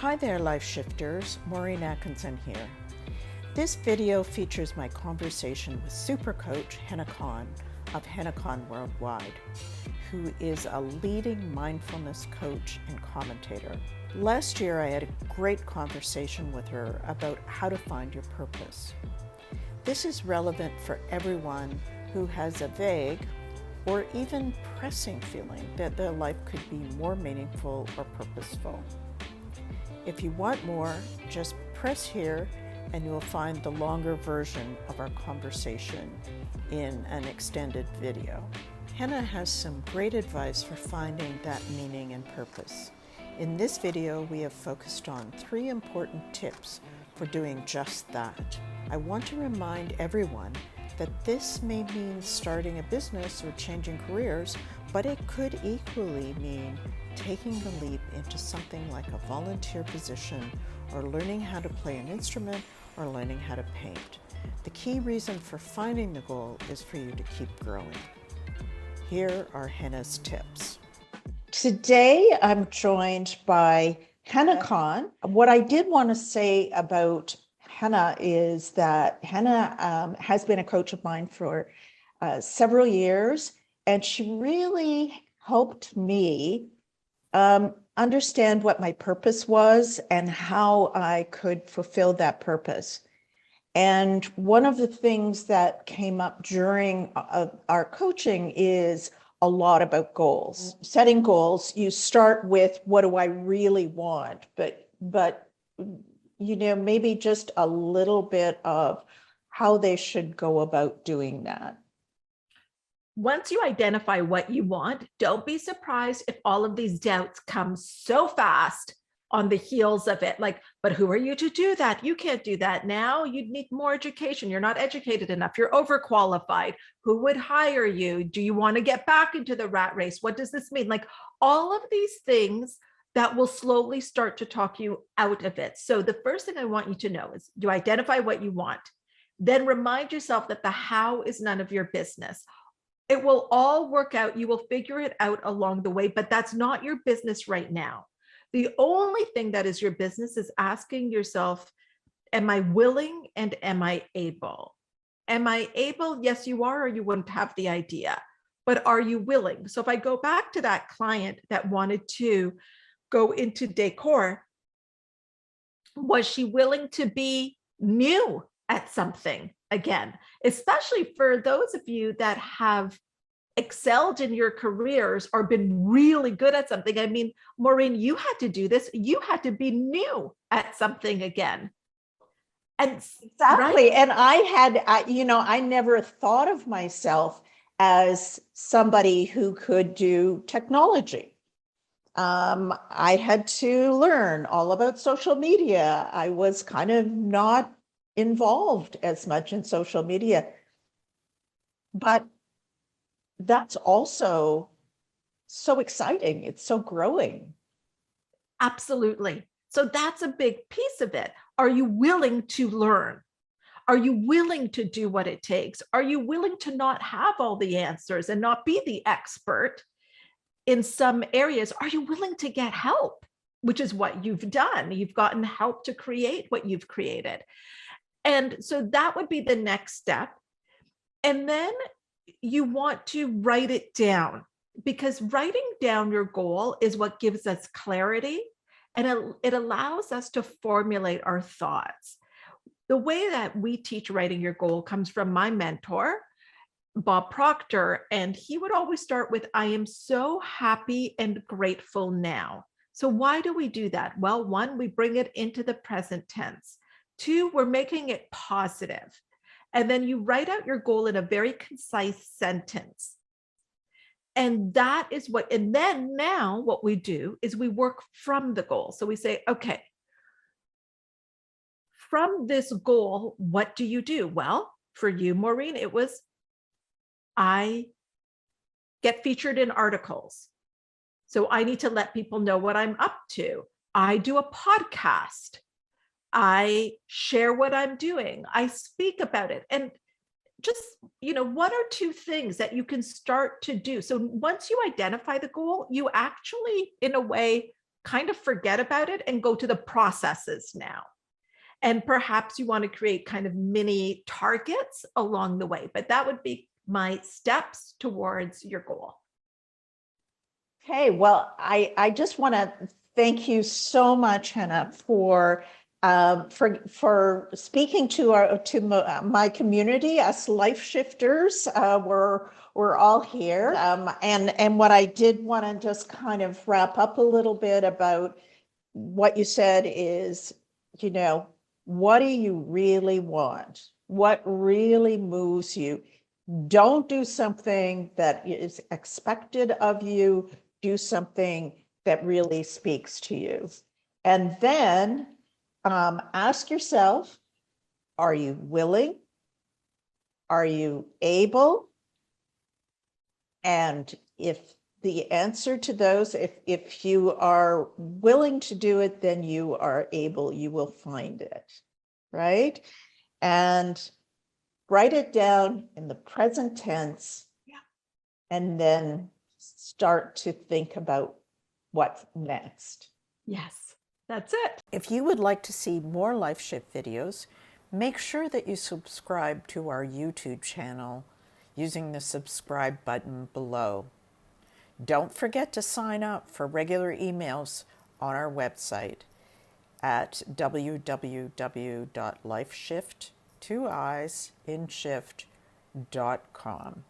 Hi there, Lifeshiifters. Maureen Atkinson here. This video features my conversation with super coach Hina Khan of Hina Khan Worldwide, who is a leading mindfulness coach and commentator. Last year, I had a great conversation with her about how to find your purpose. This is relevant for everyone who has a vague or even pressing feeling that their life could be more meaningful or purposeful. If you want more, just press here and you will find the longer version of our conversation in an extended video. Hina has some great advice for finding that meaning and purpose. In this video, we have focused on 3 important tips for doing just that. I want to remind everyone that this may mean starting a business or changing careers, but it could equally mean taking the leap into something like a volunteer position or learning how to play an instrument or learning how to paint. The key reason for finding the goal is for you to keep growing. Here are Hina's tips. Today, I'm joined by Hina Khan. What I did want to say about Hina is that Hina has been a coach of mine for several years, and she really helped me understand what my purpose was and how I could fulfill that purpose. And one of the things that came up during our coaching is a lot about goals. Setting goals, you start with what do I really want, but you know, maybe just a little bit of how they should go about doing that. Once you identify what you want, don't be surprised if all of these doubts come so fast on the heels of it. Like, but who are you to do that? You can't do that now. You'd need more education. You're not educated enough. You're overqualified. Who would hire you? Do you want to get back into the rat race? What does this mean? Like all of these things that will slowly start to talk you out of it. So the first thing I want you to know is you identify what you want. Then remind yourself that the how is none of your business. It will all work out. You will figure it out along the way, but that's not your business right now. The only thing that is your business is asking yourself, am I willing and am I able? Am I able? Yes, you are, or you wouldn't have the idea. But are you willing? So if I go back to that client that wanted to go into decor, was she willing to be new at something again? Especially for those of you that have excelled in your careers or been really good at something. I mean, Maureen, you had to do this. You had to be new at something again. And exactly. Right? And I never thought of myself as somebody who could do technology. I had to learn all about social media. I was kind of not involved as much in social media, but that's also so exciting. It's so growing. Absolutely. So that's a big piece of it. Are you willing to learn? Are you willing to do what it takes? Are you willing to not have all the answers and not be the expert in some areas? Are you willing to get help, which is what you've done? You've gotten help to create what you've created. And so that would be the next step. And then you want to write it down, because writing down your goal is what gives us clarity, and it allows us to formulate our thoughts. The way that we teach writing your goal comes from my mentor, Bob Proctor, and he would always start with, I am so happy and grateful now. So why do we do that? Well, 1, we bring it into the present tense. 2, we're making it positive. And then you write out your goal in a very concise sentence. And that is what, and then now what we do is we work from the goal. So we say, okay, from this goal, what do you do? Well, for you, Maureen, it was, I get featured in articles. So I need to let people know what I'm up to. I do a podcast. I share what I'm doing. I speak about it. And just, 1 or 2 things that you can start to do. So once you identify the goal, you actually, in a way, kind of forget about it and go to the processes now. And perhaps you want to create kind of mini targets along the way, but that would be my steps towards your goal. Okay, well, I just want to thank you so much, Hina, for speaking to my community, us life shifters. We're all here, and what I did want to just kind of wrap up a little bit about what you said is, what do you really want? What really moves you? Don't do something that is expected of you. Do something that really speaks to you. And then ask yourself, are you willing? Are you able? And if the answer to those, if you are willing to do it, then you are able, you will find it, right? And write it down in the present tense. Yeah. And then start to think about what's next. Yes, that's it. If you would like to see more Life Shift videos, make sure that you subscribe to our YouTube channel using the subscribe button below. Don't forget to sign up for regular emails on our website at www.lifeshift2isInshift.com.